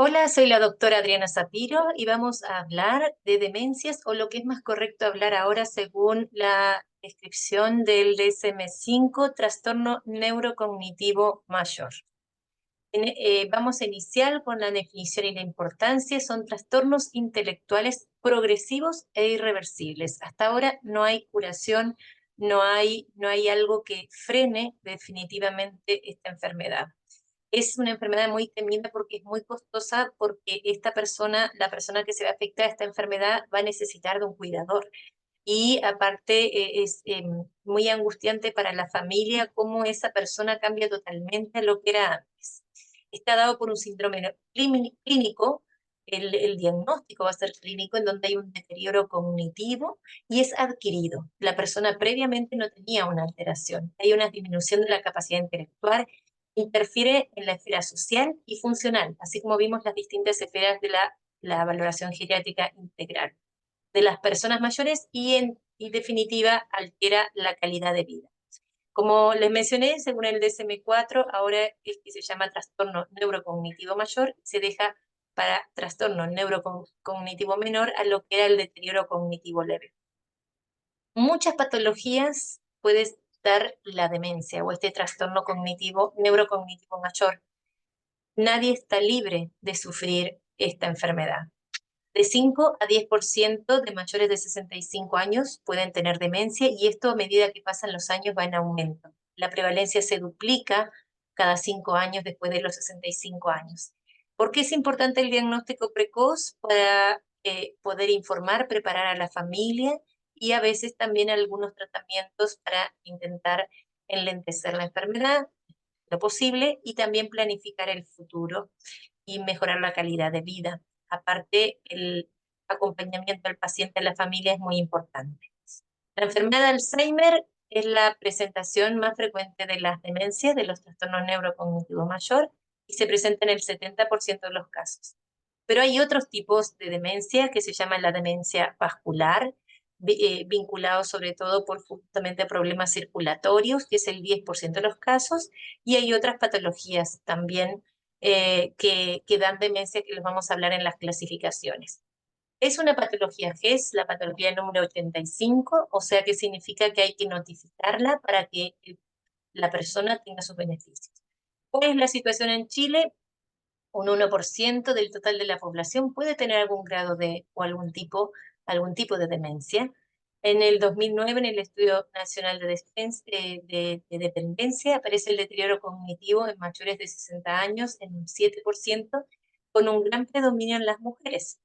Hola, soy la doctora Adriana Sapiro y vamos a hablar de demencias o lo que es más correcto hablar ahora según la descripción del DSM-5, trastorno neurocognitivo mayor. Vamos a iniciar con la definición y la importancia. Son trastornos intelectuales progresivos e irreversibles. Hasta ahora no hay curación, no hay algo que frene definitivamente esta enfermedad. Es una enfermedad muy temida porque es muy costosa, porque esta persona, la persona que se ve afectada a esta enfermedad, va a necesitar de un cuidador. Y aparte es muy angustiante para la familia cómo esa persona cambia totalmente a lo que era antes. Está dado por un síndrome clínico, el diagnóstico va a ser clínico, en donde hay un deterioro cognitivo y es adquirido. La persona previamente no tenía una alteración. Hay una disminución de la capacidad intelectual, interfiere en la esfera social y funcional, así como vimos las distintas esferas de la valoración geriátrica integral de las personas mayores y definitiva altera la calidad de vida. Como les mencioné, según el DSM-4, ahora es que se llama trastorno neurocognitivo mayor, se deja para trastorno neurocognitivo menor a lo que era el deterioro cognitivo leve. Muchas patologías puede dar la demencia o este trastorno cognitivo, neurocognitivo mayor. Nadie está libre de sufrir esta enfermedad. De 5 a 10% de mayores de 65 años pueden tener demencia y esto a medida que pasan los años va en aumento. La prevalencia se duplica cada 5 años después de los 65 años. ¿Por qué es importante el diagnóstico precoz? Para poder informar, preparar a la familia y a veces también algunos tratamientos para intentar enlentecer la enfermedad, lo posible, y también planificar el futuro y mejorar la calidad de vida. Aparte, el acompañamiento al paciente en la familia es muy importante. La enfermedad de Alzheimer es la presentación más frecuente de las demencias, de los trastornos neurocognitivos mayor, y se presenta en el 70% de los casos. Pero hay otros tipos de demencia que se llama la demencia vascular, vinculados sobre todo por justamente problemas circulatorios, que es el 10% de los casos, y hay otras patologías también que dan demencia, que les vamos a hablar en las clasificaciones. Es una patología GES, la patología número 85, o sea que significa que hay que notificarla para que la persona tenga sus beneficios. ¿Cuál es la situación en Chile? Un 1% del total de la población puede tener algún grado de o algún tipo de demencia. En el 2009, en el Estudio Nacional de Dependencia, aparece el deterioro cognitivo en mayores de 60 años en un 7%, con un gran predominio en las mujeres.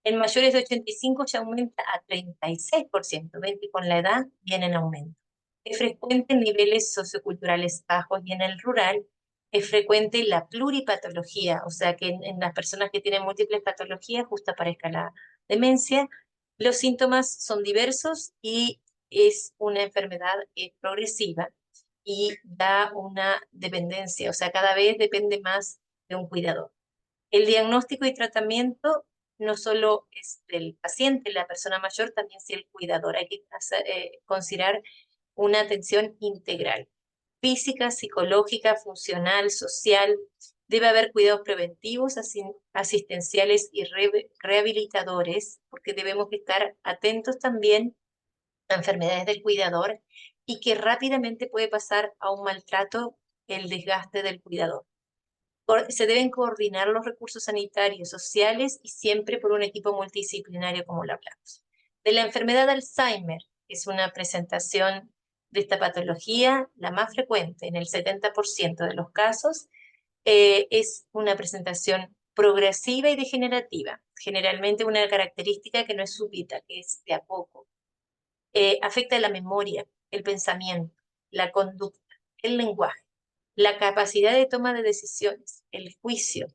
En mayores de 85 ya aumenta a 36%, 20 con la edad viene en aumento. Es frecuente en niveles socioculturales bajos y en el rural es frecuente la pluripatología, o sea que en las personas que tienen múltiples patologías justo aparezca la demencia. Los síntomas son diversos y es una enfermedad progresiva y da una dependencia, o sea, cada vez depende más de un cuidador. El diagnóstico y tratamiento no solo es del paciente, la persona mayor, también es el cuidador. Hay que considerar una atención integral, física, psicológica, funcional, social. Debe haber cuidados preventivos, asistenciales y rehabilitadores, porque debemos estar atentos también a enfermedades del cuidador y que rápidamente puede pasar a un maltrato el desgaste del cuidador. Se deben coordinar los recursos sanitarios, sociales y siempre por un equipo multidisciplinario, como lo hablamos. De la enfermedad de Alzheimer, es una presentación de esta patología, la más frecuente en el 70% de los casos, es una presentación progresiva y degenerativa, generalmente una característica que no es súbita, que es de a poco. Afecta la memoria, el pensamiento, la conducta, el lenguaje, la capacidad de toma de decisiones, el juicio,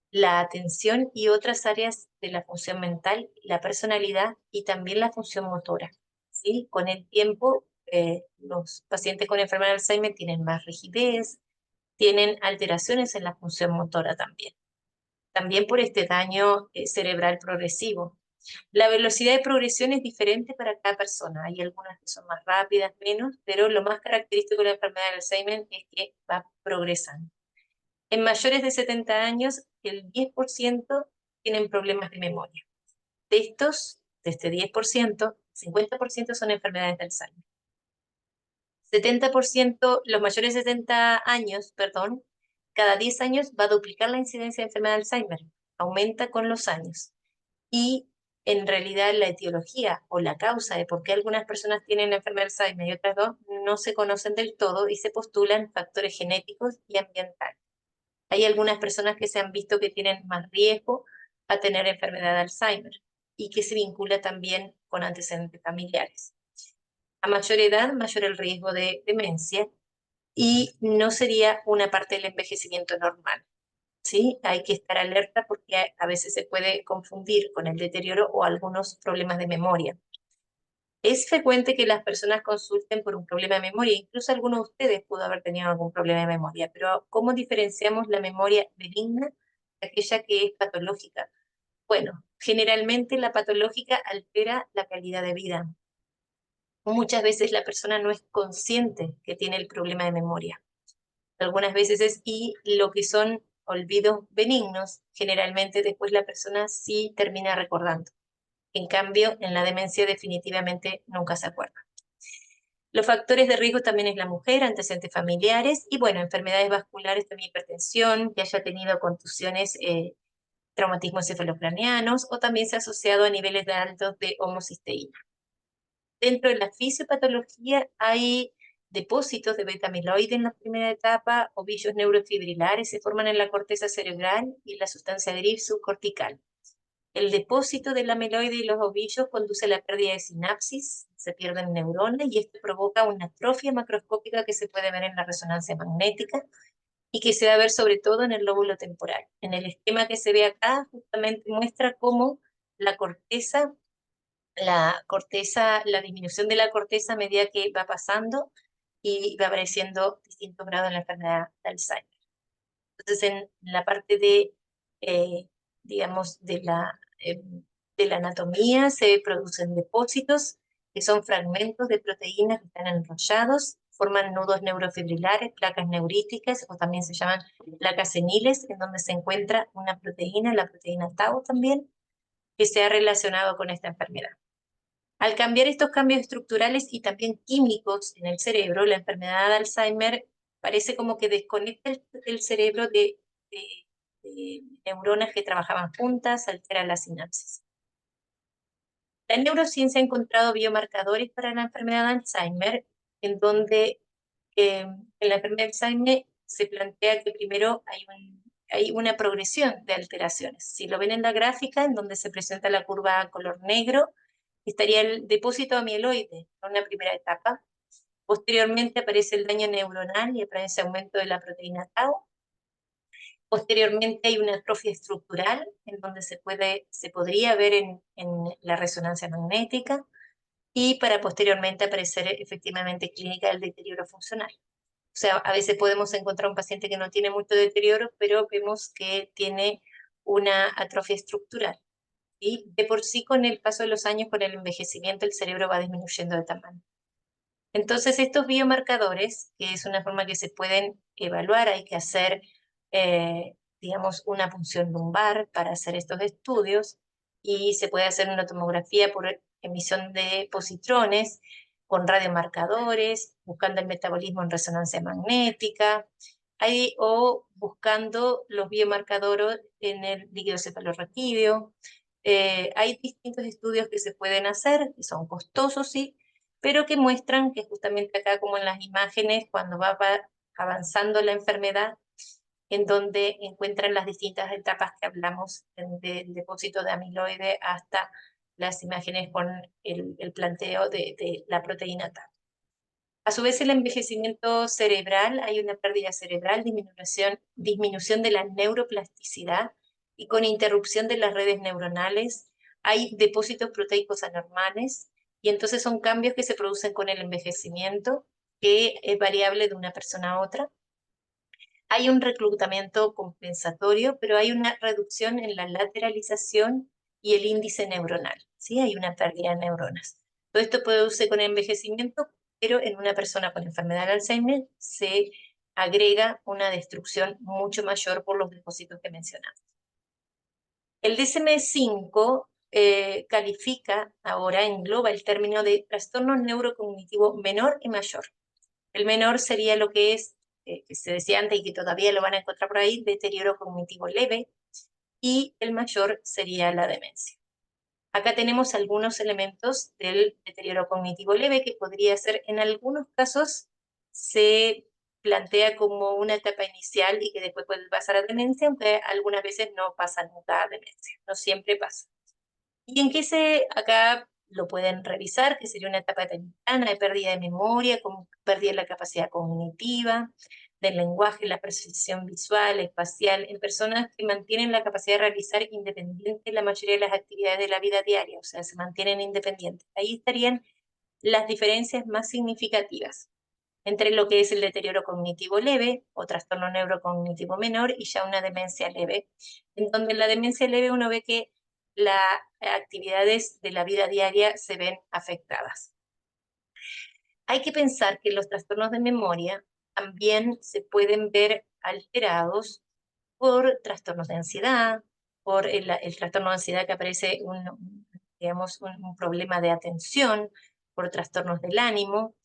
la atención y otras áreas de la función mental, la personalidad y también la función motora. ¿Sí? Con el tiempo, los pacientes con enfermedad de Alzheimer tienen más rigidez, tienen alteraciones en la función motora también. También por este daño cerebral progresivo. La velocidad de progresión es diferente para cada persona. Hay algunas que son más rápidas, menos, pero lo más característico de la enfermedad de Alzheimer es que va progresando. En mayores de 70 años, el 10% tienen problemas de memoria. De estos, de este 10%, 50% son enfermedades de Alzheimer. 70%, los mayores de 70 años, perdón, cada 10 años va a duplicar la incidencia de enfermedad de Alzheimer. Aumenta con los años. Y en realidad la etiología o la causa de por qué algunas personas tienen la enfermedad de Alzheimer y otras dos no se conocen del todo y se postulan factores genéticos y ambientales. Hay algunas personas que se han visto que tienen más riesgo a tener enfermedad de Alzheimer y que se vincula también con antecedentes familiares. A mayor edad, mayor el riesgo de demencia y no sería una parte del envejecimiento normal. ¿Sí? Hay que estar alerta porque a veces se puede confundir con el deterioro o algunos problemas de memoria. Es frecuente que las personas consulten por un problema de memoria, incluso algunos de ustedes pudo haber tenido algún problema de memoria, pero ¿cómo diferenciamos la memoria benigna de aquella que es patológica? Bueno, generalmente la patológica altera la calidad de vida. Muchas veces la persona no es consciente que tiene el problema de memoria. Algunas veces es, y lo que son olvidos benignos, generalmente después la persona sí termina recordando. En cambio, en la demencia definitivamente nunca se acuerda. Los factores de riesgo también es la mujer, antecedentes familiares y, bueno, enfermedades vasculares, también hipertensión, que haya tenido contusiones, traumatismos cefalocraneanos o también se ha asociado a niveles de altos de homocisteína. Dentro de la fisiopatología hay depósitos de beta-amiloide en la primera etapa, ovillos neurofibrilares se forman en la corteza cerebral y en la sustancia gris subcortical. El depósito del amiloide y los ovillos conduce a la pérdida de sinapsis, se pierden neuronas y esto provoca una atrofia macroscópica que se puede ver en la resonancia magnética y que se va a ver sobre todo en el lóbulo temporal. En el esquema que se ve acá justamente muestra cómo la la disminución de la corteza a medida que va pasando y va apareciendo distintos grados en la enfermedad de Alzheimer. Entonces, en la parte de, digamos, de la anatomía se producen depósitos que son fragmentos de proteínas que están enrollados, forman nudos neurofibrilares, placas neuríticas, o también se llaman placas seniles, en donde se encuentra una proteína, la proteína tau también, que se ha relacionado con esta enfermedad. Al cambiar estos cambios estructurales y también químicos en el cerebro, la enfermedad de Alzheimer parece como que desconecta el cerebro de neuronas que trabajaban juntas, altera la sinapsis. La neurociencia ha encontrado biomarcadores para la enfermedad de Alzheimer, en donde en la enfermedad de Alzheimer se plantea que primero hay una progresión de alteraciones. Si lo ven en la gráfica, en donde se presenta la curva color negro, estaría el depósito amiloide en una primera etapa. Posteriormente aparece el daño neuronal y aparece aumento de la proteína tau. Posteriormente hay una atrofia estructural, en donde se podría ver en la resonancia magnética, y para posteriormente aparecer efectivamente clínica del deterioro funcional. O sea, a veces podemos encontrar un paciente que no tiene mucho deterioro, pero vemos que tiene una atrofia estructural. Y de por sí, con el paso de los años, con el envejecimiento, el cerebro va disminuyendo de tamaño. Entonces, estos biomarcadores, que es una forma que se pueden evaluar, hay que hacer, digamos, una punción lumbar para hacer estos estudios, y se puede hacer una tomografía por emisión de positrones con radiomarcadores, buscando el metabolismo en resonancia magnética, o buscando los biomarcadores en el líquido cefalorraquídeo. Hay distintos estudios que se pueden hacer, que son costosos, sí, pero que muestran que justamente acá, como en las imágenes, cuando va avanzando la enfermedad, en donde encuentran las distintas etapas que hablamos del depósito de amiloide hasta las imágenes con el planteo de la proteína tau. A su vez, el envejecimiento cerebral, hay una pérdida cerebral, disminución de la neuroplasticidad y con interrupción de las redes neuronales, hay depósitos proteicos anormales, y entonces son cambios que se producen con el envejecimiento, que es variable de una persona a otra. Hay un reclutamiento compensatorio, pero hay una reducción en la lateralización y el índice neuronal, ¿sí? Hay una pérdida de neuronas. Todo esto produce con el envejecimiento, pero en una persona con enfermedad de Alzheimer se agrega una destrucción mucho mayor por los depósitos que mencionamos. El DSM-5 califica, ahora engloba el término de trastorno neurocognitivo menor y mayor. El menor sería lo que es, que se decía antes y que todavía lo van a encontrar por ahí, deterioro cognitivo leve, y el mayor sería la demencia. Acá tenemos algunos elementos del deterioro cognitivo leve que podría ser, en algunos casos, se plantea como una etapa inicial y que después puede pasar a demencia, aunque algunas veces no pasa nunca a demencia, no siempre pasa. ¿Y en qué acá lo pueden revisar, que sería una etapa temprana de pérdida de memoria, con pérdida de la capacidad cognitiva, del lenguaje, la percepción visual, espacial, en personas que mantienen la capacidad de realizar independiente la mayoría de las actividades de la vida diaria, o sea, se mantienen independientes. Ahí estarían las diferencias más significativas entre lo que es el deterioro cognitivo leve o trastorno neurocognitivo menor y ya una demencia leve, en donde en la demencia leve uno ve que las actividades de la vida diaria se ven afectadas. Hay que pensar que los trastornos de memoria también se pueden ver alterados por trastornos de ansiedad, por el trastorno de ansiedad que aparece digamos, un problema de atención, por trastornos del ánimo,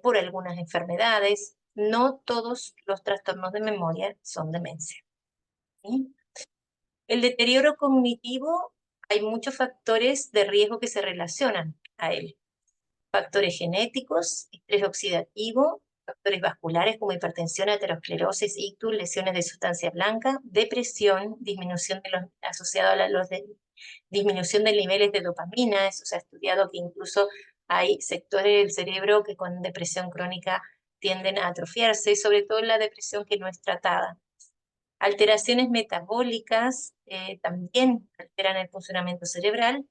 por algunas enfermedades. No todos los trastornos de memoria son demencia. ¿Sí? El deterioro cognitivo, hay muchos factores de riesgo que se relacionan a él. Factores genéticos, estrés oxidativo, factores vasculares como hipertensión, aterosclerosis, ictus, lesiones de sustancia blanca, depresión, disminución de asociado a disminución de niveles de dopamina. Eso se ha estudiado que incluso hay sectores del cerebro que con depresión crónica tienden a atrofiarse, sobre todo la depresión que no es tratada. Alteraciones metabólicas también alteran el funcionamiento cerebral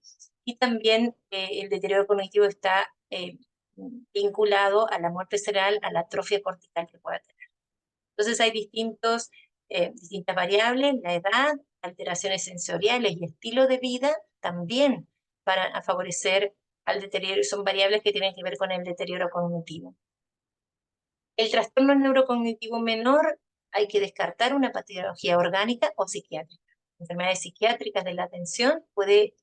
y también el deterioro cognitivo está vinculado a la muerte cerebral, a la atrofia cortical que pueda tener. Entonces hay distintas variables, la edad, alteraciones sensoriales y estilo de vida también para favorecer al deterioro, son variables que tienen que ver con el deterioro cognitivo. El trastorno neurocognitivo menor hay que descartar una patología orgánica o psiquiátrica. Enfermedades psiquiátricas de la atención puede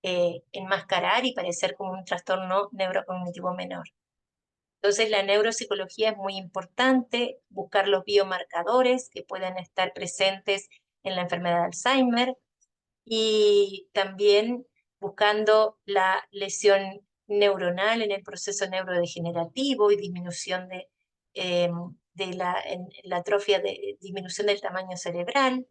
enmascarar y parecer como un trastorno neurocognitivo menor. Entonces la neuropsicología es muy importante, buscar los biomarcadores que pueden estar presentes en la enfermedad de Alzheimer y también buscando la lesión neuronal en el proceso neurodegenerativo y disminución de la atrofia, de disminución del tamaño cerebral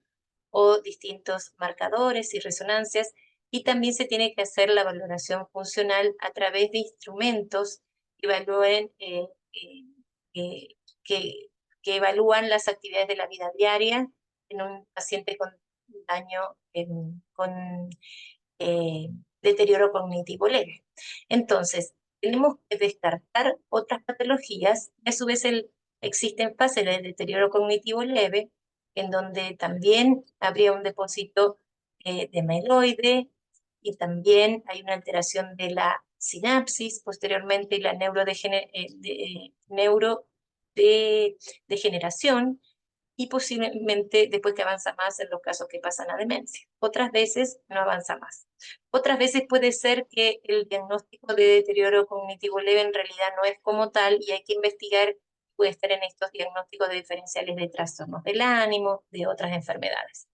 o distintos marcadores y resonancias. Y también se tiene que hacer la valoración funcional a través de instrumentos que evalúen, que evalúan las actividades de la vida diaria en un paciente con daño, con deterioro cognitivo leve. Entonces, tenemos que descartar otras patologías y a su vez existen fases de deterioro cognitivo leve en donde también habría un depósito de amiloide y también hay una alteración de la sinapsis, posteriormente la neurodegeneración y posiblemente después que avanza más en los casos que pasan a demencia. Otras veces no avanza más. Otras veces puede ser que el diagnóstico de deterioro cognitivo leve en realidad no es como tal y hay que investigar, puede estar en estos diagnósticos de diferenciales de trastornos del ánimo, de otras enfermedades.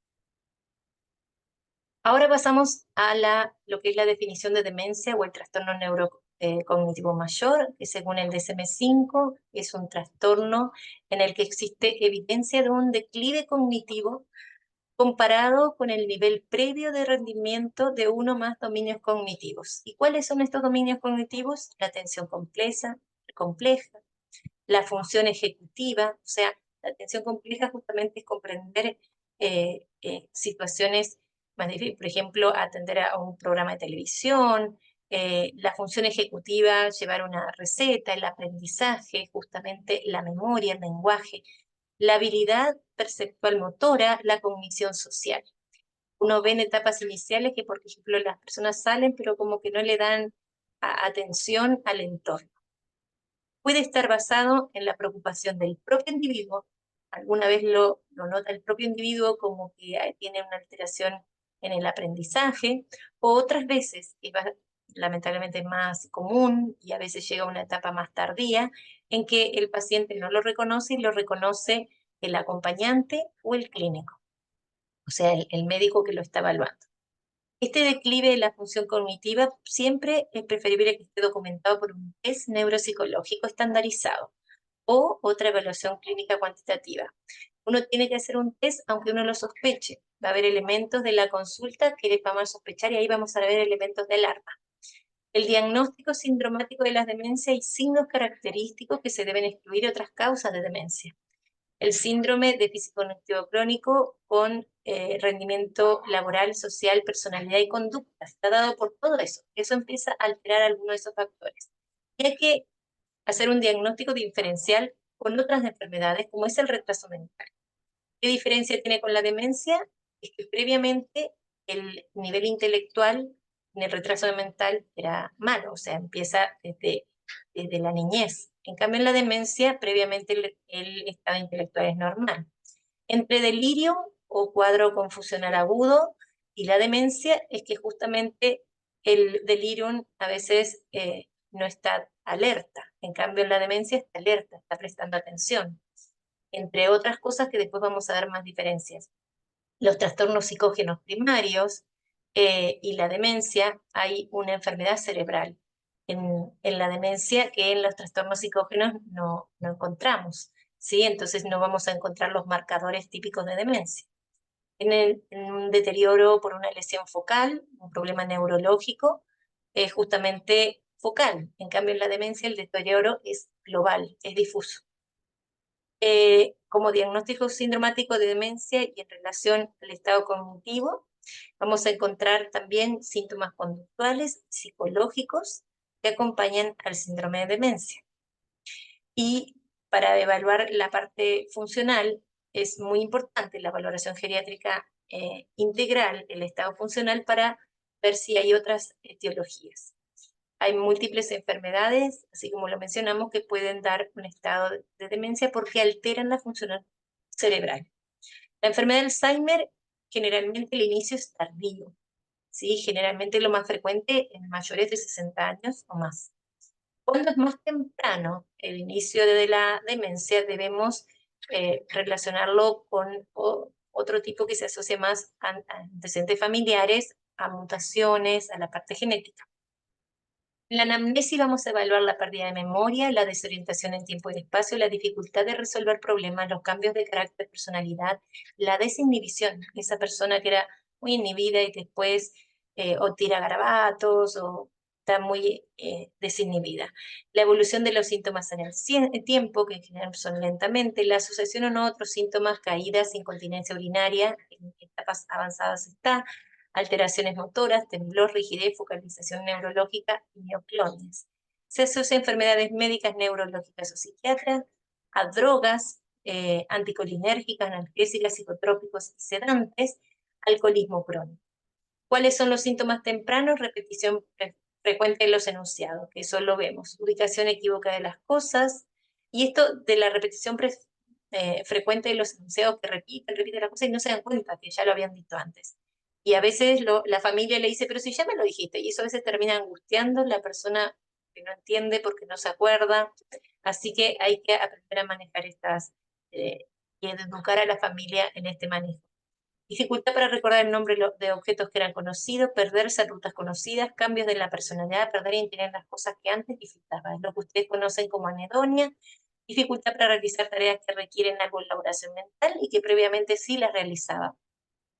Ahora pasamos a lo que es la definición de demencia o el trastorno neurocognitivo mayor, que según el DSM-5 es un trastorno en el que existe evidencia de un declive cognitivo comparado con el nivel previo de rendimiento de uno o más dominios cognitivos. ¿Y cuáles son estos dominios cognitivos? La atención compleja, la función ejecutiva, o sea, la atención compleja justamente es comprender situaciones más difíciles, por ejemplo, atender a un programa de televisión, la función ejecutiva, llevar una receta, el aprendizaje, justamente la memoria, el lenguaje, la habilidad perceptual motora, la cognición social. Uno ve en etapas iniciales que, por ejemplo, las personas salen, pero como que no le dan atención al entorno. puede estar basado en la preocupación del propio individuo. Alguna vez lo nota el propio individuo como que tiene una alteración en el aprendizaje, o otras veces, que va lamentablemente más común y a veces llega a una etapa más tardía, en que el paciente no lo reconoce y lo reconoce el acompañante o el clínico, o sea, el médico que lo está evaluando. Este declive de la función cognitiva siempre es preferible que esté documentado por un test neuropsicológico estandarizado o otra evaluación clínica cuantitativa. Uno tiene que hacer un test aunque uno lo sospeche. Va a haber elementos de la consulta que les vamos a sospechar y ahí vamos a ver elementos de alarma. El diagnóstico sindromático de las demencias y signos característicos que se deben excluir otras causas de demencia. El síndrome de déficit cognitivo crónico con rendimiento laboral, social, personalidad y conducta. Está dado por todo eso. Eso empieza a alterar algunos de esos factores. Y hay que hacer un diagnóstico diferencial con otras enfermedades, como es el retraso mental. ¿Qué diferencia tiene con la demencia? Es que previamente el nivel intelectual en el retraso mental era malo, o sea, empieza desde la niñez. En cambio, en la demencia, previamente el estado intelectual es normal. Entre delirio o cuadro confusional agudo y la demencia es que justamente el delirium a veces no está alerta. En cambio, en la demencia está alerta, está prestando atención. Entre otras cosas que después vamos a ver más diferencias. Los trastornos psicógenos primarios y la demencia, hay una enfermedad cerebral en la demencia que en los trastornos psicógenos no encontramos, ¿sí? Entonces no vamos a encontrar los marcadores típicos de demencia. En un deterioro por una lesión focal, un problema neurológico, es justamente focal. En cambio, en la demencia el deterioro es global, es difuso. Como diagnóstico sindromático de demencia y en relación al estado cognitivo, vamos a encontrar también síntomas conductuales, psicológicos, que acompañan al síndrome de demencia. Y para evaluar la parte funcional, es muy importante la valoración geriátrica integral, el estado funcional, para ver si hay otras etiologías. Hay múltiples enfermedades, así como lo mencionamos, que pueden dar un estado de demencia porque alteran la función cerebral. La enfermedad de Alzheimer, generalmente el inicio es tardío, ¿sí? Generalmente lo más frecuente en mayores de 60 años o más. Cuando es más temprano el inicio de la demencia, debemos relacionarlo con otro tipo que se asocia más a antecedentes familiares, a mutaciones, a la parte genética. En la anamnesis vamos a evaluar la pérdida de memoria, la desorientación en tiempo y espacio, la dificultad de resolver problemas, los cambios de carácter, personalidad, la desinhibición, esa persona que era muy inhibida y después o tira garabatos o está muy desinhibida. La evolución de los síntomas en el tiempo, que en general son lentamente, la asociación o no a otros síntomas, caídas, incontinencia urinaria, en etapas avanzadas está, alteraciones motoras, temblor, rigidez, focalización neurológica y neoclonias. Se asocia a enfermedades médicas, neurológicas o psiquiátricas, a drogas anticolinérgicas, analgésicas, psicotrópicos y sedantes, alcoholismo crónico. ¿Cuáles son los síntomas tempranos? Repetición frecuente de los enunciados, que eso lo vemos. Ubicación equívoca de las cosas. Y esto de la repetición frecuente de los enunciados que repiten las cosas y no se dan cuenta que ya lo habían dicho antes. Y a veces la familia le dice, pero si ya me lo dijiste, y eso a veces termina angustiando la persona que no entiende porque no se acuerda. Así que hay que aprender a manejar estas y educar a la familia en este manejo. Dificultad para recordar el nombre de objetos que eran conocidos, perderse en rutas conocidas, cambios de la personalidad, perder interés en las cosas que antes disfrutaba. Es lo que ustedes conocen como anedonia. Dificultad para realizar tareas que requieren algo de elaboración mental y que previamente sí las realizaba.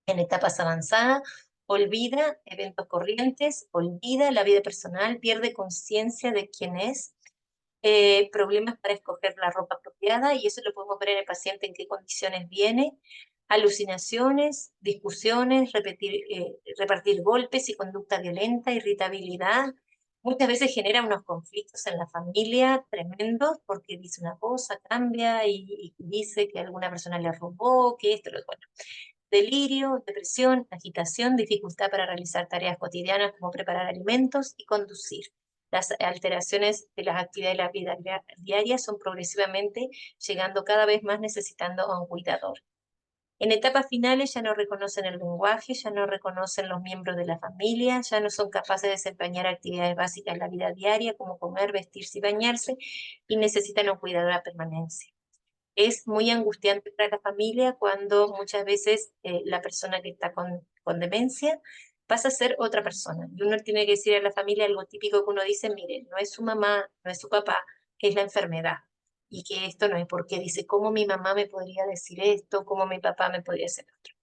En etapas avanzadas, olvida eventos corrientes, olvida la vida personal, pierde conciencia de quién es, problemas para escoger la ropa apropiada, y eso lo podemos ver en el paciente en qué condiciones viene, alucinaciones, discusiones, repartir golpes y conducta violenta, irritabilidad. Muchas veces genera unos conflictos en la familia tremendos porque dice una cosa, cambia y dice que alguna persona le robó, que esto, bueno. Delirio, depresión, agitación, dificultad para realizar tareas cotidianas como preparar alimentos y conducir. las alteraciones de las actividades de la vida diaria son progresivamente llegando cada vez más necesitando a un cuidador. En etapas finales ya no reconocen el lenguaje, ya no reconocen los miembros de la familia, ya no son capaces de desempeñar actividades básicas en la vida diaria como comer, vestirse y bañarse, y necesitan un cuidador a permanencia. Es muy angustiante para la familia cuando muchas veces la persona que está con demencia pasa a ser otra persona. Y uno tiene que decir a la familia algo típico que uno dice, mire, no es su mamá, no es su papá, es la enfermedad. Y que esto no es porque dice, ¿cómo mi mamá me podría decir esto? ¿Cómo mi papá me podría hacer otro?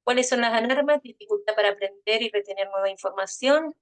¿Cuáles son las alarmas? Dificultad para aprender y retener nueva información,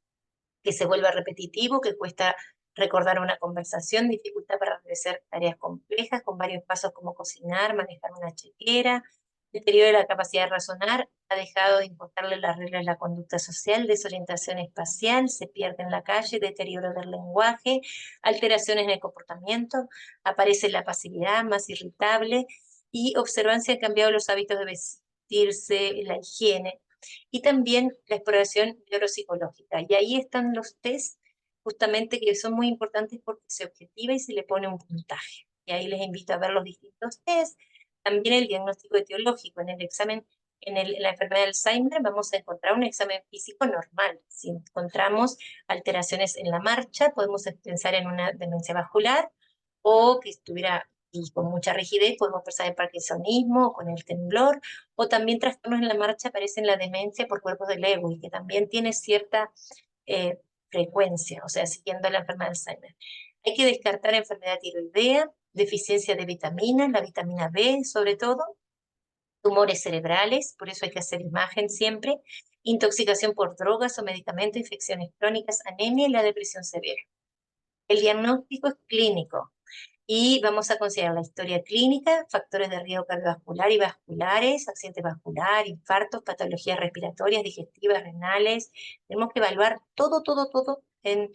que se vuelva repetitivo, que cuesta recordar una conversación, dificultad para realizar tareas complejas con varios pasos como cocinar, manejar una chequera, deterioro de la capacidad de razonar, ha dejado de importarle las reglas de la conducta social, desorientación espacial, se pierde en la calle, deterioro del lenguaje, alteraciones en el comportamiento, aparece la pasividad, más irritable, y observancia ha cambiado los hábitos de vestirse, la higiene, y también la exploración neuropsicológica. Y ahí están los test justamente que son muy importantes porque se objetiva y se le pone un puntaje. Y ahí les invito a ver los distintos test. También el diagnóstico etiológico. En el examen, en la enfermedad de Alzheimer vamos a encontrar un examen físico normal. Si encontramos alteraciones en la marcha, podemos pensar en una demencia vascular o que estuviera y con mucha rigidez, podemos pensar en parkinsonismo, con el temblor, o también trastornos en la marcha aparecen la demencia por cuerpos de Lewy, que también tiene cierta frecuencia, o sea, siguiendo la enfermedad de Alzheimer. Hay que descartar enfermedad tiroidea, deficiencia de vitaminas, la vitamina B sobre todo, tumores cerebrales, por eso hay que hacer imagen siempre, intoxicación por drogas o medicamentos, infecciones crónicas, anemia y la depresión severa. El diagnóstico es clínico, y vamos a considerar la historia clínica, factores de riesgo cardiovascular y vasculares, accidente vascular, infartos, patologías respiratorias, digestivas, renales. Tenemos que evaluar todo en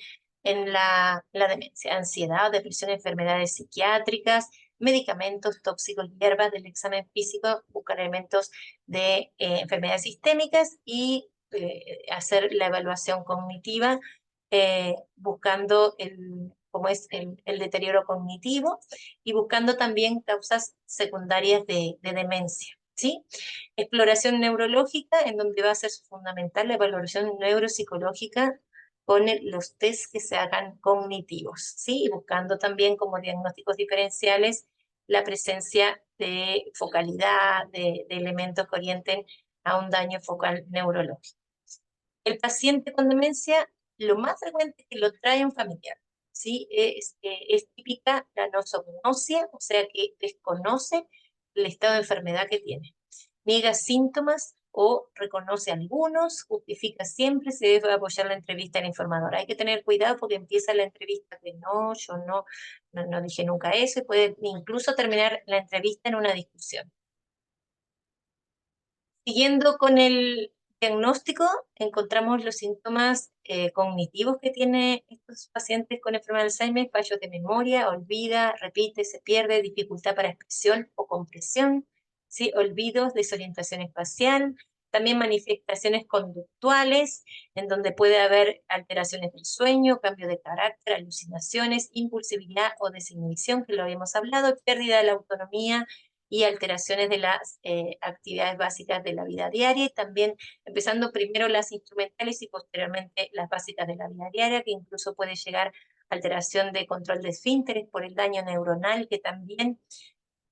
la demencia. Ansiedad, depresión, enfermedades psiquiátricas, medicamentos tóxicos, hierbas del examen físico, buscar elementos de enfermedades sistémicas y hacer la evaluación cognitiva buscando como es el deterioro cognitivo y buscando también causas secundarias de demencia, ¿sí? Exploración neurológica, en donde va a ser fundamental la evaluación neuropsicológica con los test que se hagan cognitivos, ¿sí? Y buscando también como diagnósticos diferenciales la presencia de focalidad, de elementos que orienten a un daño focal neurológico. El paciente con demencia, lo más frecuente es que lo trae un familiar, ¿sí? Es típica la nosognosia, o sea que desconoce el estado de enfermedad que tiene. Niega síntomas o reconoce algunos, justifica siempre, se debe apoyar la entrevista al informador. Hay que tener cuidado porque empieza la entrevista que no, yo no dije nunca eso, y puede incluso terminar la entrevista en una discusión. Siguiendo con el diagnóstico, encontramos los síntomas cognitivos que tienen estos pacientes con enfermedad de Alzheimer: fallos de memoria, olvida, repite, se pierde, dificultad para expresión o comprensión, ¿sí? Olvidos, desorientación espacial, también manifestaciones conductuales, en donde puede haber alteraciones del sueño, cambio de carácter, alucinaciones, impulsividad o desinhibición, que lo habíamos hablado, pérdida de la autonomía y alteraciones de las actividades básicas de la vida diaria, y también empezando primero las instrumentales y posteriormente las básicas de la vida diaria, que incluso puede llegar a alteración de control de esfínteres por el daño neuronal que también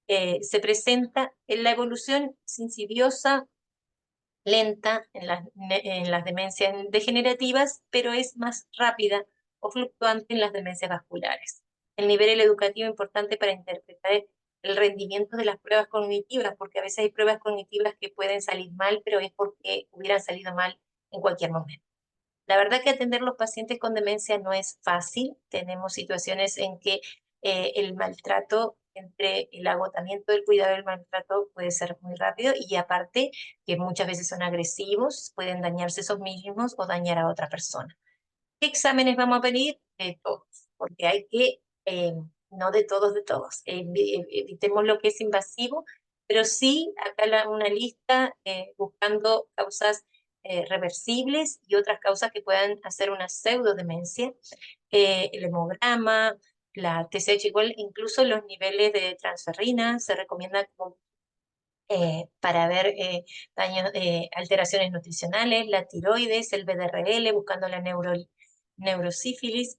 se presenta. En la evolución insidiosa, lenta en las demencias degenerativas, pero es más rápida o fluctuante en las demencias vasculares. El nivel educativo es importante para interpretar el rendimiento de las pruebas cognitivas, porque a veces hay pruebas cognitivas que pueden salir mal, pero es porque hubieran salido mal en cualquier momento. La verdad que atender a los pacientes con demencia no es fácil. Tenemos situaciones en que el maltrato, entre el agotamiento del cuidado y el maltrato, puede ser muy rápido, y aparte que muchas veces son agresivos, pueden dañarse esos mismos o dañar a otra persona. ¿Qué exámenes vamos a pedir? De todos, porque hay que, no de todos, evitemos lo que es invasivo, pero sí acá una lista buscando causas reversibles y otras causas que puedan hacer una pseudodemencia. El hemograma, la TSH igual, incluso los niveles de transferrina se recomienda como, para ver daños, alteraciones nutricionales, la tiroides, el BDRL, buscando la neurosífilis,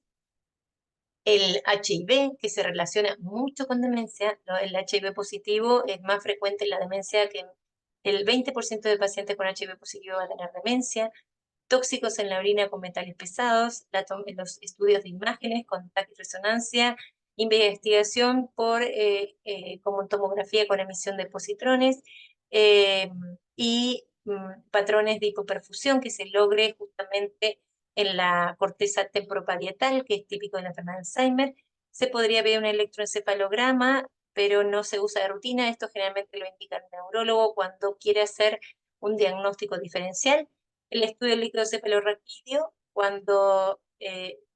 el HIV, que se relaciona mucho con demencia. El HIV positivo es más frecuente en la demencia, que el 20% de pacientes con HIV positivo va a tener demencia. Tóxicos en la orina con metales pesados, los estudios de imágenes con TAC y resonancia, investigación como tomografía con emisión de positrones, y patrones de hipoperfusión que se logre justamente en la corteza temporoparietal, que es típico de la enfermedad de Alzheimer. Se podría ver un electroencefalograma, pero no se usa de rutina. Esto generalmente lo indica el neurólogo cuando quiere hacer un diagnóstico diferencial. El estudio del líquido cefalorraquídeo, cuando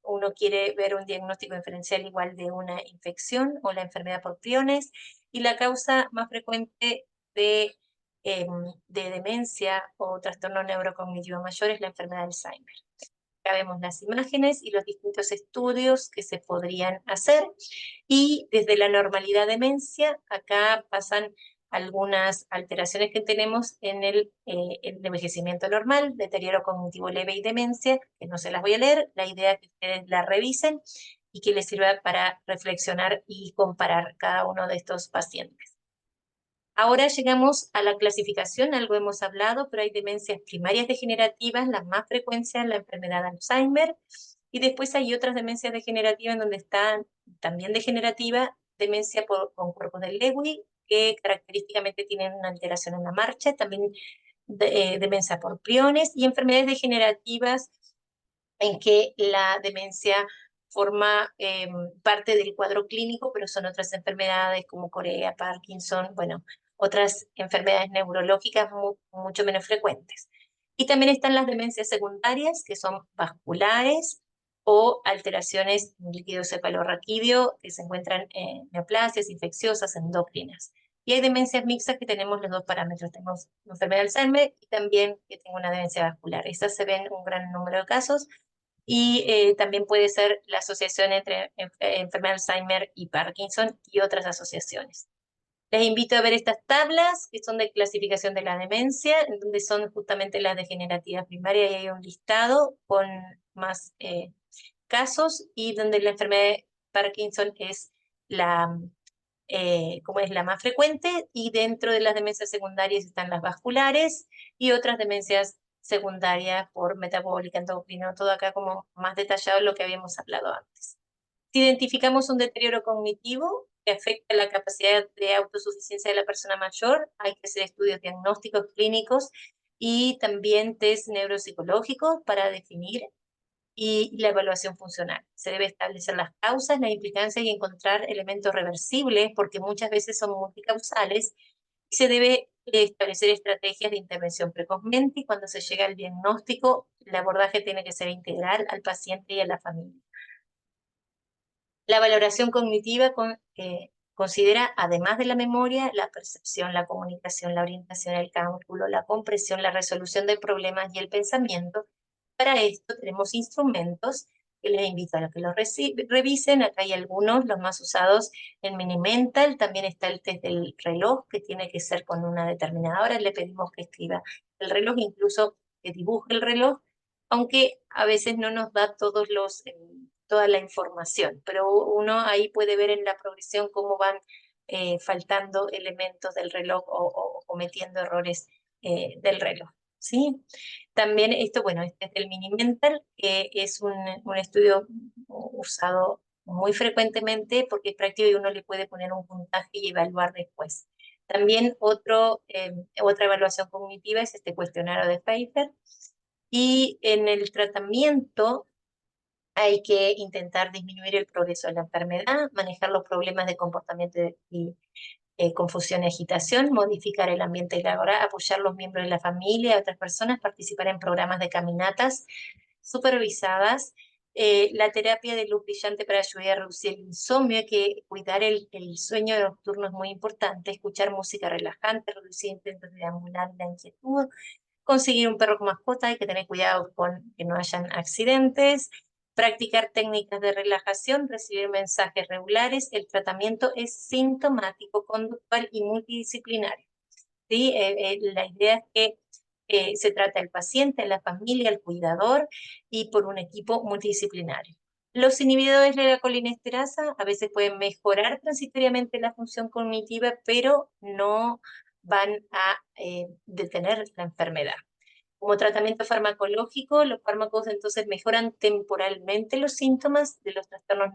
uno quiere ver un diagnóstico diferencial igual de una infección o la enfermedad por priones. Y la causa más frecuente de demencia o trastorno neurocognitivo mayor es la enfermedad de Alzheimer. Acá vemos las imágenes y los distintos estudios que se podrían hacer. Y desde la normalidad demencia, acá pasan algunas alteraciones que tenemos en el envejecimiento normal, deterioro cognitivo leve y demencia, que no se las voy a leer. La idea es que ustedes la revisen y que les sirva para reflexionar y comparar cada uno de estos pacientes. Ahora llegamos a la clasificación, algo hemos hablado, pero hay demencias primarias degenerativas, las más frecuentes en la enfermedad de Alzheimer, y después hay otras demencias degenerativas en donde están también degenerativa, demencia con cuerpos de Lewy, que característicamente tienen una alteración en la marcha, también demencia por priones, y enfermedades degenerativas en que la demencia forma parte del cuadro clínico, pero son otras enfermedades como Corea, Parkinson, bueno, otras enfermedades neurológicas mucho menos frecuentes. Y también están las demencias secundarias, que son vasculares o alteraciones en líquido cefalorraquídeo, que se encuentran en neoplasias infecciosas, endocrinas. Y hay demencias mixtas que tenemos los dos parámetros. Tenemos enfermedad de Alzheimer y también que tengo una demencia vascular. Esas se ven en un gran número de casos. Y también puede ser la asociación entre enfermedad de Alzheimer y Parkinson y otras asociaciones. Les invito a ver estas tablas que son de clasificación de la demencia, en donde son justamente las degenerativas primarias, y hay un listado con más casos, y donde la enfermedad de Parkinson es como es la más frecuente, y dentro de las demencias secundarias están las vasculares y otras demencias secundarias por metabólica, endocrino, todo acá como más detallado lo que habíamos hablado antes. Si identificamos un deterioro cognitivo que afecta la capacidad de autosuficiencia de la persona mayor, hay que hacer estudios diagnósticos clínicos y también test neuropsicológicos para definir, y la evaluación funcional. Se debe establecer las causas, las implicancias y encontrar elementos reversibles, porque muchas veces son multicausales, y se debe establecer estrategias de intervención precozmente, y cuando se llega al diagnóstico, el abordaje tiene que ser integral al paciente y a la familia. La valoración cognitiva considera, además de la memoria, la percepción, la comunicación, la orientación, el cálculo, la comprensión, la resolución de problemas y el pensamiento. Para esto tenemos instrumentos que les invito a que los revisen. Acá hay algunos, los más usados en Minimental. También está el test del reloj, que tiene que ser con una determinada hora. Le pedimos que escriba el reloj, incluso que dibuje el reloj, aunque a veces no nos da toda la información, pero uno ahí puede ver en la progresión cómo van faltando elementos del reloj o cometiendo errores del reloj, ¿sí? También esto, bueno, este es el Minimental, que es un estudio usado muy frecuentemente porque es práctico y uno le puede poner un puntaje y evaluar después. También otra evaluación cognitiva es este cuestionario de Pfeiffer. Y en el tratamiento hay que intentar disminuir el progreso de la enfermedad, manejar los problemas de comportamiento y confusión y agitación, modificar el ambiente laboral, apoyar a los miembros de la familia, a otras personas, participar en programas de caminatas supervisadas, la terapia de luz brillante para ayudar a reducir el insomnio. Hay que cuidar el sueño nocturno, es muy importante, escuchar música relajante, reducir intentos de deambular la inquietud, Conseguir un perro como mascota, hay que tener cuidado con que no hayan accidentes. Practicar técnicas de relajación, recibir mensajes regulares. El tratamiento es sintomático, conductual y multidisciplinario. ¿Sí? La idea es que se trata del paciente, la familia, el cuidador y por un equipo multidisciplinario. Los inhibidores de la colinesterasa a veces pueden mejorar transitoriamente la función cognitiva, pero no van a detener la enfermedad. Como tratamiento farmacológico, los fármacos entonces mejoran temporalmente los síntomas de los trastornos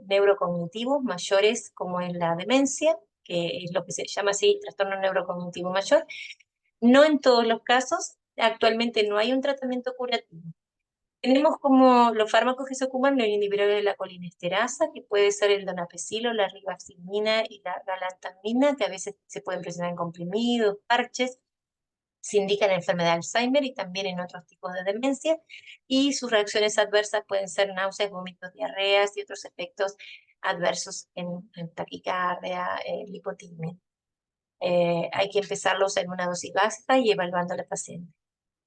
neurocognitivos mayores, como en la demencia, que es lo que se llama así, trastorno neurocognitivo mayor. No en todos los casos, actualmente no hay un tratamiento curativo. Tenemos como los fármacos que se ocupan, los inhibidores de la colinesterasa, que puede ser el donapecilo, la rivaroxaban y la galantamina, que a veces se pueden presentar en comprimidos, parches. Se indica en la enfermedad de Alzheimer y también en otros tipos de demencia, y sus reacciones adversas pueden ser náuseas, vómitos, diarreas y otros efectos adversos en taquicardia, lipotimia. Hay que empezarlos en una dosis básica y evaluando a la paciente.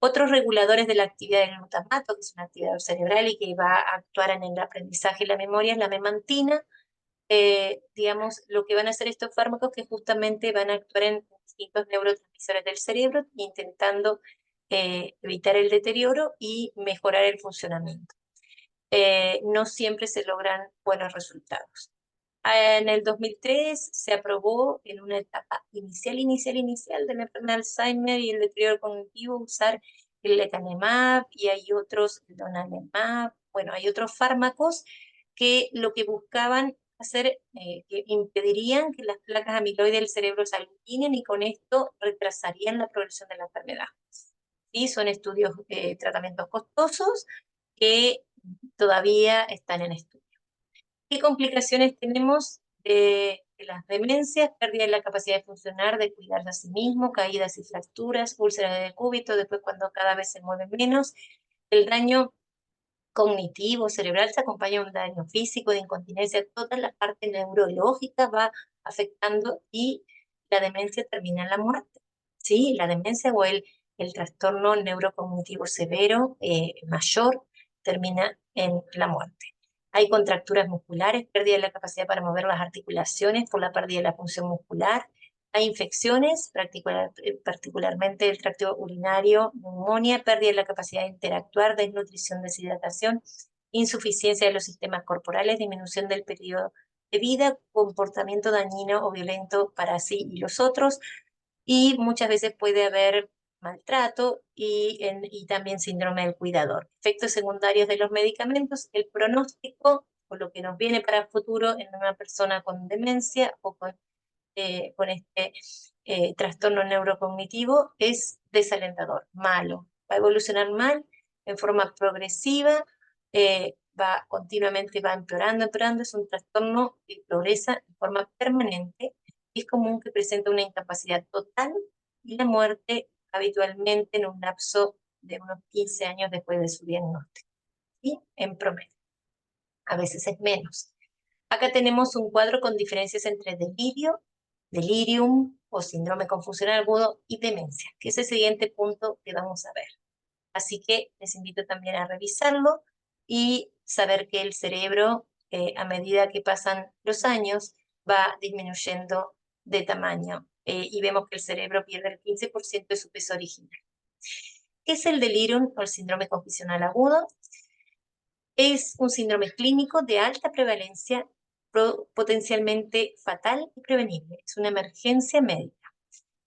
Otros reguladores de la actividad del glutamato, que es una actividad cerebral y que va a actuar en el aprendizaje y la memoria, es la memantina. Digamos, lo que van a hacer estos fármacos que justamente van a actuar en distintos neurotransmisores del cerebro, intentando evitar el deterioro y mejorar el funcionamiento. No siempre se logran buenos resultados. En el 2003 se aprobó en una etapa inicial de la enfermedad de Alzheimer y el deterioro cognitivo usar el lecanemab y hay otros, el donanemab, bueno, hay otros fármacos que lo que buscaban hacer, que impedirían que las placas amiloides del cerebro se aglutinen y con esto retrasarían la progresión de la enfermedad. ¿Sí? Son estudios, tratamientos costosos que todavía están en estudio. ¿Qué complicaciones tenemos de las demencias? Pérdida de la capacidad de funcionar, de cuidarse a sí mismo, caídas y fracturas, úlceras de decúbito, después cuando cada vez se mueve menos. El daño cognitivo, cerebral, se acompaña de un daño físico, de incontinencia, toda la parte neurológica va afectando y la demencia termina en la muerte. ¿Sí? La demencia o el trastorno neurocognitivo severo mayor termina en la muerte. Hay contracturas musculares, pérdida de la capacidad para mover las articulaciones por la pérdida de la función muscular. Hay infecciones, particularmente el tracto urinario, neumonía, pérdida de la capacidad de interactuar, desnutrición, deshidratación, insuficiencia de los sistemas corporales, disminución del periodo de vida, comportamiento dañino o violento para sí y los otros, y muchas veces puede haber maltrato y también síndrome del cuidador. Efectos secundarios de los medicamentos, el pronóstico o lo que nos viene para el futuro en una persona con demencia o con este trastorno neurocognitivo es desalentador, malo. Va a evolucionar mal, en forma progresiva, continuamente va empeorando, es un trastorno que progresa en forma permanente. Es común que presente una incapacidad total y la muerte habitualmente en un lapso de unos 15 años después de su diagnóstico, ¿sí? En promedio. A veces es menos. Acá tenemos un cuadro con diferencias entre delirium o síndrome confusional agudo y demencia, que es el siguiente punto que vamos a ver. Así que les invito también a revisarlo y saber que el cerebro, a medida que pasan los años, va disminuyendo de tamaño y vemos que el cerebro pierde el 15% de su peso original. ¿Qué es el delirium o el síndrome confusional agudo? Es un síndrome clínico de alta prevalencia, potencialmente fatal y prevenible. Es una emergencia médica.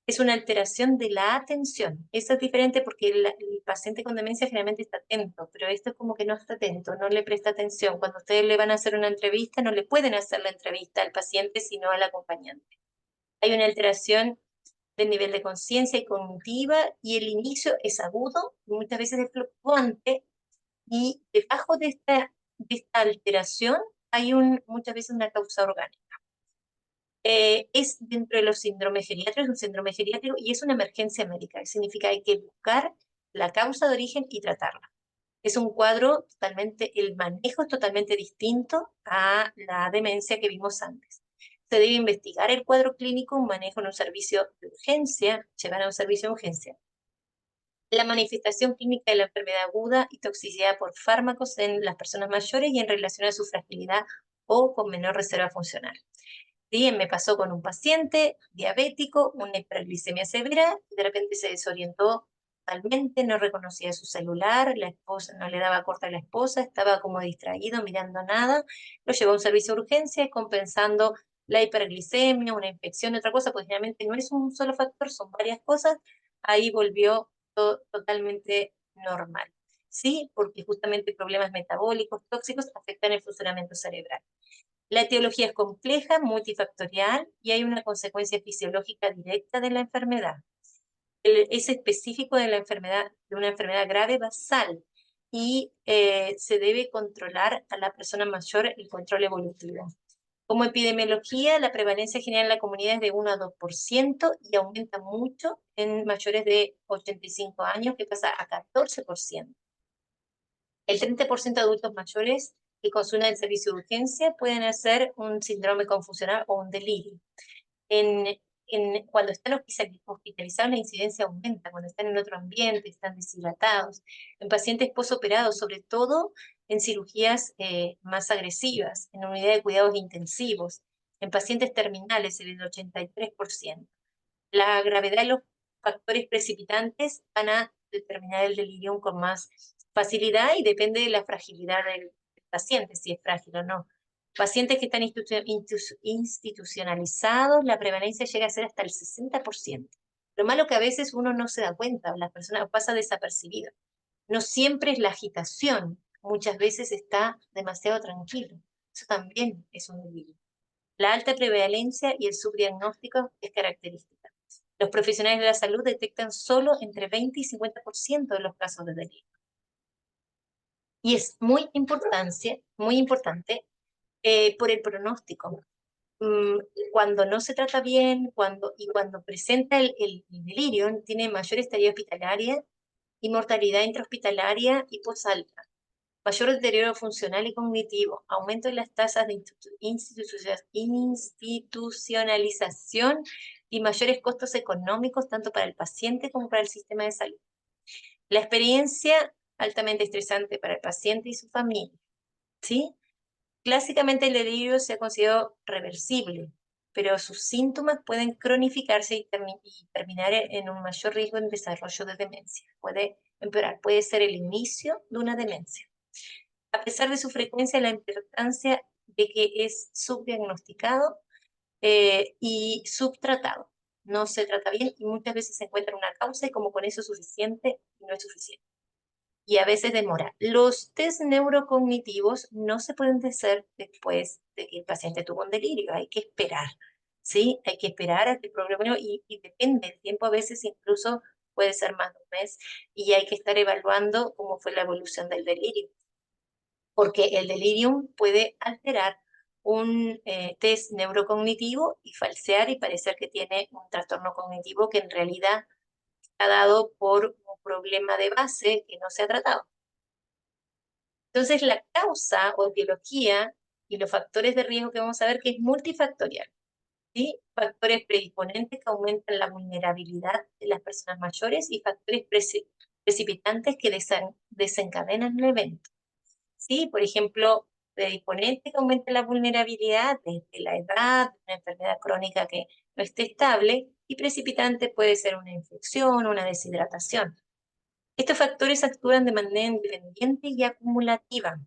Es una alteración de la atención. Eso es diferente porque el paciente con demencia generalmente está atento, pero esto es como que no está atento, no le presta atención. Cuando ustedes le van a hacer una entrevista, no le pueden hacer la entrevista al paciente, sino al acompañante. Hay una alteración del nivel de conciencia y cognitiva y el inicio es agudo, muchas veces es fluctuante, y debajo de esta alteración hay muchas veces una causa orgánica. Es dentro de los síndromes geriátricos, un síndrome geriátrico y es una emergencia médica, que significa que hay que buscar la causa de origen y tratarla. Es un cuadro totalmente, el manejo es totalmente distinto a la demencia que vimos antes. Se debe investigar el cuadro clínico, un manejo en un servicio de urgencia, llevar a un servicio de urgencia. La manifestación clínica de la enfermedad aguda y toxicidad por fármacos en las personas mayores y en relación a su fragilidad o con menor reserva funcional. ¿Sí? Me pasó con un paciente diabético, una hiperglicemia severa, y de repente se desorientó totalmente, no reconocía su celular, la esposa no le daba corta a la esposa, estaba como distraído, mirando nada, lo llevó a un servicio de urgencia, compensando la hiperglicemia, una infección, otra cosa, pues generalmente no es un solo factor, son varias cosas, ahí volvió todo totalmente normal. ¿Sí? Porque justamente problemas metabólicos tóxicos afectan el funcionamiento cerebral. La etiología es compleja, multifactorial y hay una consecuencia fisiológica directa de la enfermedad. Es específico de la enfermedad, de una enfermedad grave basal y se debe controlar a la persona mayor el control evolutivo. Como epidemiología, la prevalencia general en la comunidad es de 1 a 2% y aumenta mucho en mayores de 85 años, que pasa a 14%. El 30% de adultos mayores que consumen el servicio de urgencia pueden hacer un síndrome confusional o un delirio. Cuando están hospitalizados, la incidencia aumenta, cuando están en otro ambiente, están deshidratados. En pacientes posoperados, sobre todo en cirugías más agresivas, en unidad de cuidados intensivos, en pacientes terminales, el 83%. La gravedad de los factores precipitantes van a determinar el delirium con más facilidad y depende de la fragilidad del paciente, si es frágil o no. Pacientes que están institucionalizados, la prevalencia llega a ser hasta el 60%. Lo malo que a veces uno no se da cuenta, la persona pasa desapercibido. No siempre es la agitación, muchas veces está demasiado tranquilo. Eso también es un delirio. La alta prevalencia y el subdiagnóstico es característica. Los profesionales de la salud detectan solo entre 20 y 50% de los casos de delirio. Y es muy importante por el pronóstico. Cuando no se trata bien, cuando presenta el delirio, tiene mayor estadía hospitalaria y mortalidad intrahospitalaria y posalta, mayor deterioro funcional y cognitivo, aumento en las tasas de institucionalización y mayores costos económicos tanto para el paciente como para el sistema de salud. La experiencia altamente estresante para el paciente y su familia, ¿sí? Clásicamente el delirio se ha considerado reversible, pero sus síntomas pueden cronificarse y terminar en un mayor riesgo en desarrollo de demencia. Puede empeorar, puede ser el inicio de una demencia. A pesar de su frecuencia, la importancia de que es subdiagnosticado y subtratado. No se trata bien y muchas veces se encuentra una causa y como con eso es suficiente, no es suficiente. Y a veces demora. Los test neurocognitivos no se pueden hacer después de que el paciente tuvo un delirio, hay que esperar, ¿sí? Hay que esperar a que el problema, y depende del tiempo, a veces incluso puede ser más de un mes, y hay que estar evaluando cómo fue la evolución del delirio, porque el delirium puede alterar un test neurocognitivo y falsear y parecer que tiene un trastorno cognitivo que en realidad está dado por un problema de base que no se ha tratado. Entonces, la causa o etiología y los factores de riesgo que vamos a ver que es multifactorial, ¿sí? Factores predisponentes que aumentan la vulnerabilidad de las personas mayores y factores precipitantes que desencadenan el evento. ¿Sí? Por ejemplo, predisponente que aumenta la vulnerabilidad desde la edad, una enfermedad crónica que no esté estable, y precipitante puede ser una infección, una deshidratación. Estos factores actúan de manera independiente y acumulativa.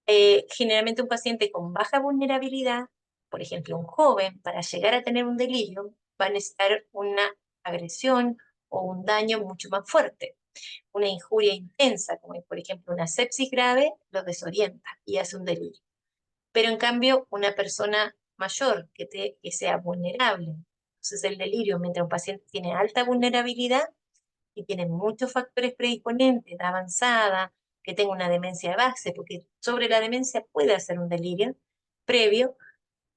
Generalmente un paciente con baja vulnerabilidad, por ejemplo un joven, para llegar a tener un delirio, va a necesitar una agresión o un daño mucho más fuerte. Una injuria intensa, como por ejemplo una sepsis grave, lo desorienta y hace un delirio. Pero en cambio, una persona mayor que sea vulnerable, entonces el delirio, mientras un paciente tiene alta vulnerabilidad y tiene muchos factores predisponentes, edad avanzada, que tenga una demencia de base, porque sobre la demencia puede hacer un delirio previo,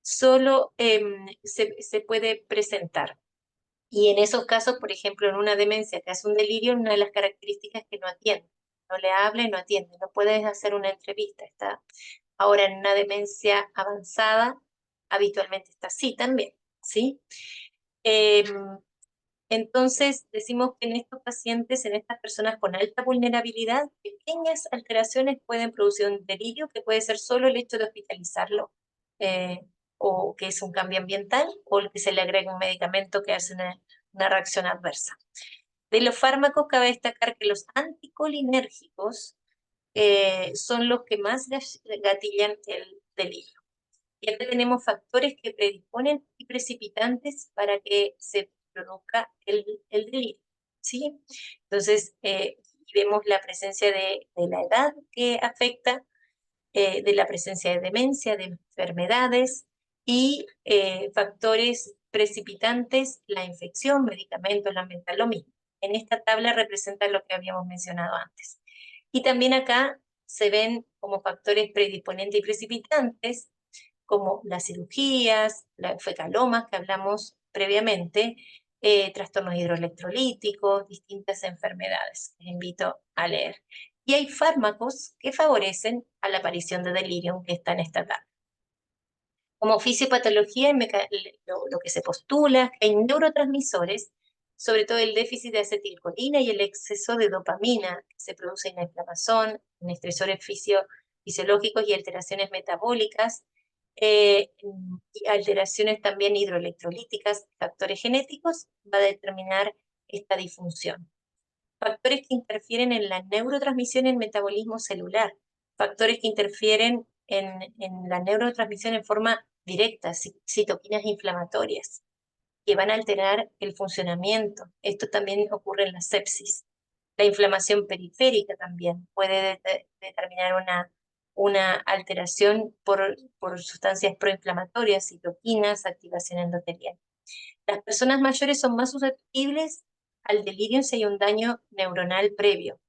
solo se puede presentar. Y en esos casos, por ejemplo, en una demencia que hace un delirio, una de las características es que no atiende, no le habla y no atiende, no puedes hacer una entrevista. Está ahora en una demencia avanzada, habitualmente está así también, ¿sí? Entonces, decimos que en estos pacientes, en estas personas con alta vulnerabilidad, pequeñas alteraciones pueden producir un delirio que puede ser solo el hecho de hospitalizarlo, eh, o que es un cambio ambiental, o el que se le agrega un medicamento que hace una reacción adversa. De los fármacos, cabe destacar que los anticolinérgicos son los que más gatillan el delirio. Y acá tenemos factores que predisponen y precipitantes para que se produzca el delirio, ¿sí? Entonces, vemos la presencia de la edad que afecta, de la presencia de demencia, de enfermedades y factores precipitantes, la infección, medicamentos, la ambiental, lo mismo. En esta tabla representa lo que habíamos mencionado antes. Y también acá se ven como factores predisponentes y precipitantes, como las cirugías, las fecalomas que hablamos previamente, trastornos hidroelectrolíticos, distintas enfermedades. Les invito a leer. Y hay fármacos que favorecen a la aparición de delirium que está en esta tabla. Como fisiopatología, lo que se postula es que hay neurotransmisores, sobre todo el déficit de acetilcolina y el exceso de dopamina, que se produce en la inflamación, en estresores fisiológicos y alteraciones metabólicas, y alteraciones también hidroelectrolíticas, factores genéticos, va a determinar esta disfunción. Factores que interfieren en la neurotransmisión y el metabolismo celular, factores que interfieren en la neurotransmisión en forma directa, citoquinas inflamatorias, que van a alterar el funcionamiento. Esto también ocurre en la sepsis. La inflamación periférica también puede determinar una alteración por sustancias proinflamatorias, citoquinas, activación endotelial. Las personas mayores son más susceptibles al delirio si hay un daño neuronal previo,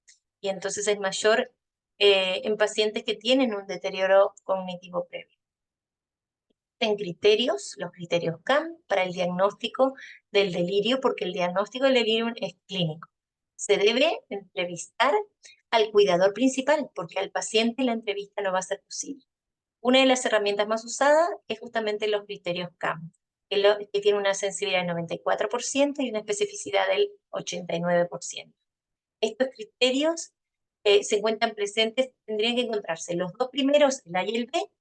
y entonces es mayor en pacientes que tienen un deterioro cognitivo previo. Existen criterios, los criterios CAM, para el diagnóstico del delirio, porque el diagnóstico del delirio es clínico. Se debe entrevistar al cuidador principal, porque al paciente la entrevista no va a ser posible. Una de las herramientas más usadas es justamente los criterios CAM, que tiene una sensibilidad del 94% y una especificidad del 89%. Estos criterios se encuentran presentes, tendrían que encontrarse los dos primeros, el A y el B,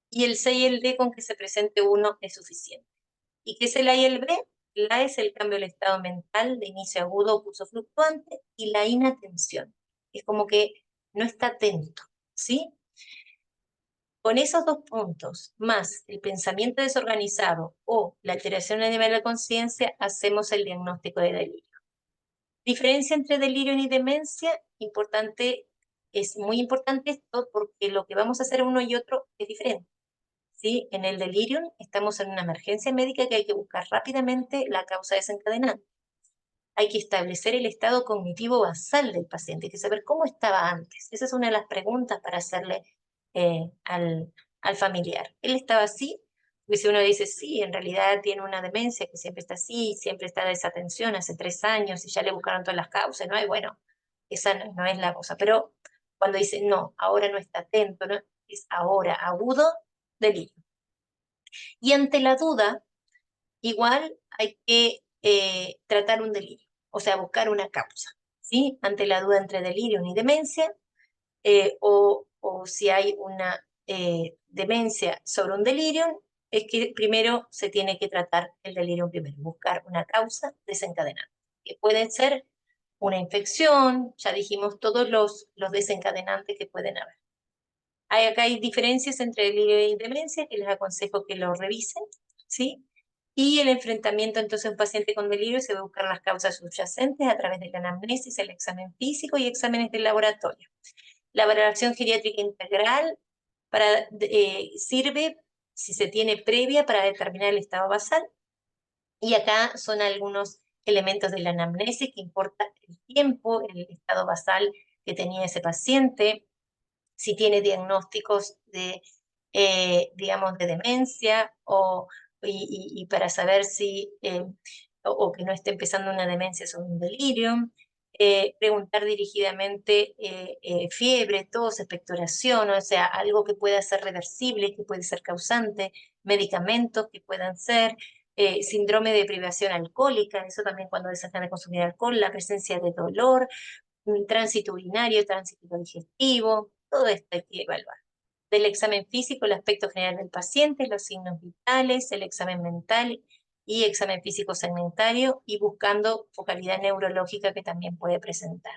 y el C y el D con que se presente uno es suficiente. ¿Y qué es el A y el B? El A es el cambio del estado mental de inicio agudo o curso fluctuante, y la inatención. Es como que no está atento, ¿sí? Con esos dos puntos, más el pensamiento desorganizado o la alteración a nivel de la conciencia, hacemos el diagnóstico de delirio. Diferencia entre delirio y demencia, es muy importante esto porque lo que vamos a hacer uno y otro es diferente. ¿Sí? En el delirium estamos en una emergencia médica que hay que buscar rápidamente la causa desencadenante. Hay que establecer el estado cognitivo basal del paciente, hay que saber cómo estaba antes. Esa es una de las preguntas para hacerle al familiar. ¿Él estaba así? Porque si uno dice, sí, en realidad tiene una demencia que siempre está así, siempre está desatención hace 3 años y ya le buscaron todas las causas, ¿no? Y bueno, esa no es la cosa. Pero cuando dice, no, ahora no está atento, ¿no? Es ahora agudo, delirio. Y ante la duda, igual hay que tratar un delirio, o sea, buscar una causa, ¿sí? Ante la duda entre delirio y demencia, o si hay una demencia sobre un delirio, es que primero se tiene que tratar el delirio primero, buscar una causa desencadenante, que pueden ser una infección, ya dijimos todos los desencadenantes que pueden haber. Acá hay diferencias entre delirio y demencia, que les aconsejo que lo revisen, ¿sí? Y el enfrentamiento entonces de un paciente con delirio se va a buscar las causas subyacentes a través de la anamnesis, el examen físico y exámenes de laboratorio. La valoración geriátrica integral sirve, si se tiene previa, para determinar el estado basal. Y acá son algunos elementos de la anamnesis que importa el tiempo, el estado basal que tenía ese paciente, si tiene diagnósticos digamos, de demencia, y para saber si, o que no esté empezando una demencia sobre un delirio, preguntar dirigidamente fiebre, tos, expectoración, o sea, algo que pueda ser reversible, que puede ser causante, medicamentos que puedan ser, síndrome de privación alcohólica, eso también cuando dejan de consumir alcohol, la presencia de dolor, tránsito urinario, tránsito digestivo, todo esto hay que evaluar. Del examen físico, el aspecto general del paciente, los signos vitales, el examen mental y examen físico segmentario y buscando focalidad neurológica que también puede presentar.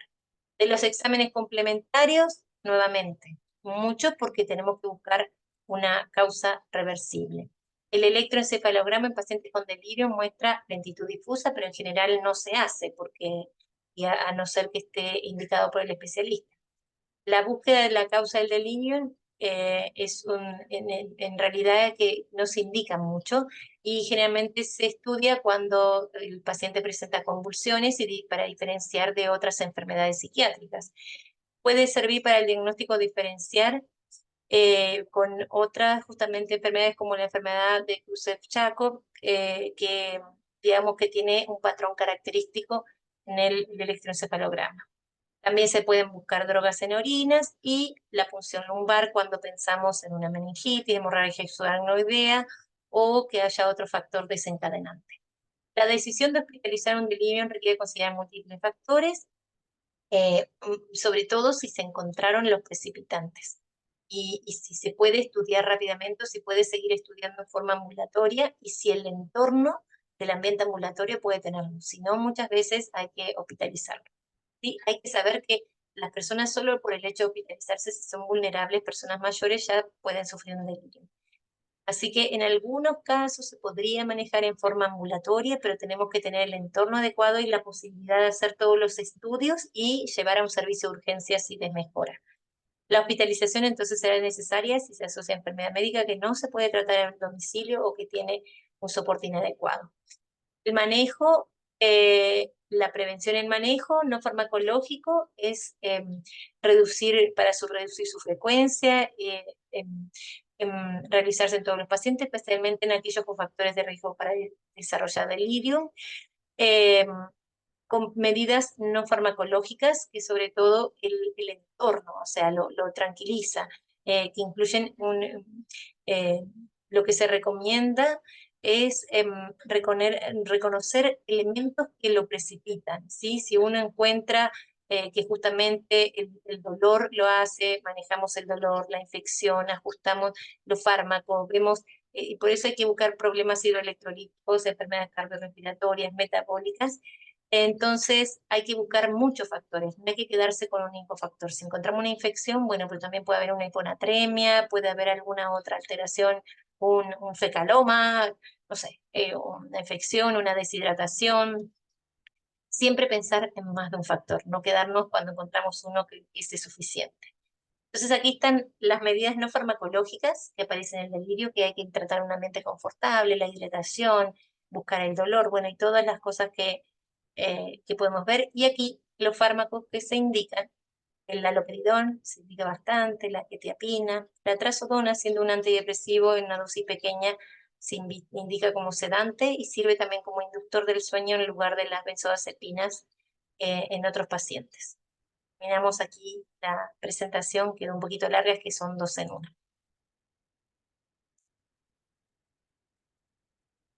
De los exámenes complementarios, nuevamente, muchos porque tenemos que buscar una causa reversible. El electroencefalograma en pacientes con delirio muestra lentitud difusa, pero en general no se hace porque, a no ser que esté indicado por el especialista. La búsqueda de la causa del delirio es en realidad que no se indica mucho y generalmente se estudia cuando el paciente presenta convulsiones y para diferenciar de otras enfermedades psiquiátricas. Puede servir para el diagnóstico diferenciar con otras justamente enfermedades como la enfermedad de Creutzfeldt-Jakob, que digamos que tiene un patrón característico en el electroencefalograma. También se pueden buscar drogas en orinas y la punción lumbar cuando pensamos en una meningitis, hemorragia exoaracnoidea o que haya otro factor desencadenante. La decisión de hospitalizar un delirio requiere considerar múltiples factores, sobre todo si se encontraron los precipitantes y si se puede estudiar rápidamente o si puede seguir estudiando en forma ambulatoria y si el entorno del ambiente ambulatorio puede tenerlo. Si no, muchas veces hay que hospitalizarlo. ¿Sí? Hay que saber que las personas solo por el hecho de hospitalizarse, si son vulnerables, personas mayores ya pueden sufrir un delirio. Así que en algunos casos se podría manejar en forma ambulatoria, pero tenemos que tener el entorno adecuado y la posibilidad de hacer todos los estudios y llevar a un servicio de urgencias si les mejora. La hospitalización entonces será necesaria si se asocia a enfermedad médica que no se puede tratar en el domicilio o que tiene un soporte inadecuado. El manejo, la prevención en manejo no farmacológico es reducir su frecuencia, realizarse en todos los pacientes, especialmente en aquellos con factores de riesgo para desarrollar delirium, con medidas no farmacológicas que sobre todo el entorno, o sea, lo tranquiliza, que incluyen lo que se recomienda es reconocer elementos que lo precipitan, ¿sí? Si uno encuentra que justamente el dolor lo hace, manejamos el dolor, la infección, ajustamos los fármacos, vemos, y por eso hay que buscar problemas hidroelectrolíticos, enfermedades cardiorrespiratorias, metabólicas. Entonces hay que buscar muchos factores, no hay que quedarse con un único factor. Si encontramos una infección, bueno, pero también puede haber una hiponatremia, puede haber alguna otra alteración, un fecaloma, no sé, una infección, una deshidratación. Siempre pensar en más de un factor, no quedarnos cuando encontramos uno que es suficiente. Entonces aquí están las medidas no farmacológicas que aparecen en el delirio, que hay que tratar un ambiente confortable, la hidratación, buscar el dolor, bueno, y todas las cosas que podemos ver. Y aquí los fármacos que se indican, el haloperidol se indica bastante, la quetiapina, la trazodona siendo un antidepresivo en una dosis pequeña se indica como sedante y sirve también como inductor del sueño en lugar de las benzodiazepinas en otros pacientes. Terminamos aquí la presentación, quedó un poquito larga, es que son 2 en 1.